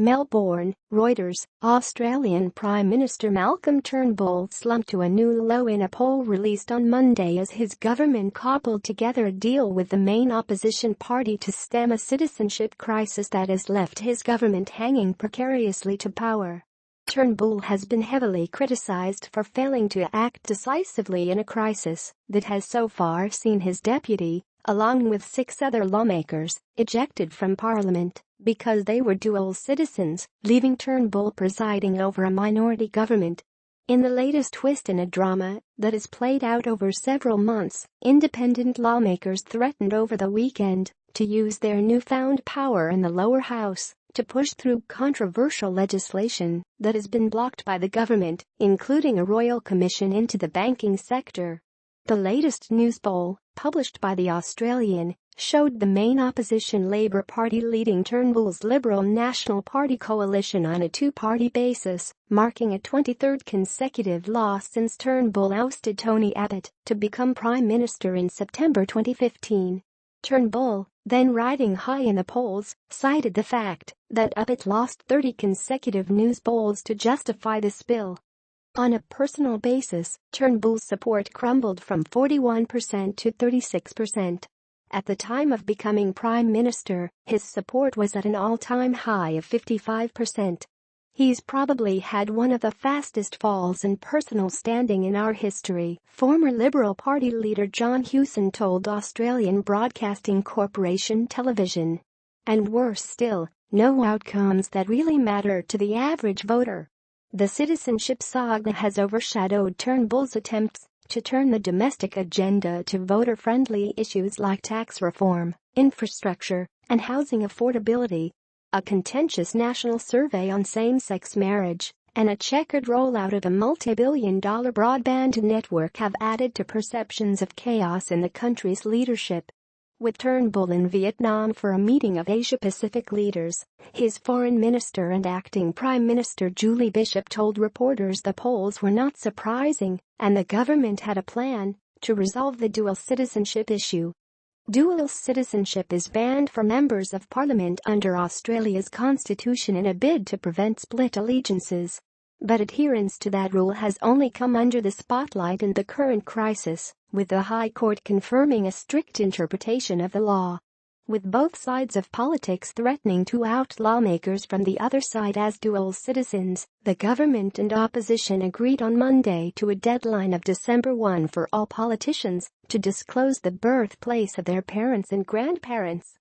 Melbourne, Reuters. Australian Prime Minister Malcolm Turnbull slumped to a new low in a poll released on Monday as his government cobbled together a deal with the main opposition party to stem a citizenship crisis that has left his government hanging precariously to power. Turnbull has been heavily criticised for failing to act decisively in a crisis that has so far seen his deputy, along with 6 other lawmakers, ejected from Parliament because they were dual citizens, leaving Turnbull presiding over a minority government. In the latest twist in a drama that has played out over several months, independent lawmakers threatened over the weekend to use their newfound power in the lower house to push through controversial legislation that has been blocked by the government, including a royal commission into the banking sector. The latest news poll, published by The Australian, showed the main opposition Labour Party leading Turnbull's Liberal National Party coalition on a 2-party basis, marking a 23rd consecutive loss since Turnbull ousted Tony Abbott to become Prime Minister in September 2015. Turnbull, then riding high in the polls, cited the fact that Abbott lost 30 consecutive news polls to justify the spill. On a personal basis, Turnbull's support crumbled from 41% to 36%. At the time of becoming Prime Minister, his support was at an all-time high of 55%. He's probably had one of the fastest falls in personal standing in our history, former Liberal Party leader John Hewson told Australian Broadcasting Corporation Television. And worse still, no outcomes that really matter to the average voter. The citizenship saga has overshadowed Turnbull's attempts to turn the domestic agenda to voter-friendly issues like tax reform, infrastructure, and housing affordability. A contentious national survey on same-sex marriage and a checkered rollout of a multi-billion-dollar broadband network have added to perceptions of chaos in the country's leadership. With Turnbull in Vietnam for a meeting of Asia-Pacific leaders, his foreign minister and acting Prime Minister Julie Bishop told reporters the polls were not surprising and the government had a plan to resolve the dual citizenship issue. Dual citizenship is banned for members of parliament under Australia's constitution in a bid to prevent split allegiances. But adherence to that rule has only come under the spotlight in the current crisis, with the High Court confirming a strict interpretation of the law. With both sides of politics threatening to out lawmakers from the other side as dual citizens, the government and opposition agreed on Monday to a deadline of December 1 for all politicians to disclose the birthplace of their parents and grandparents.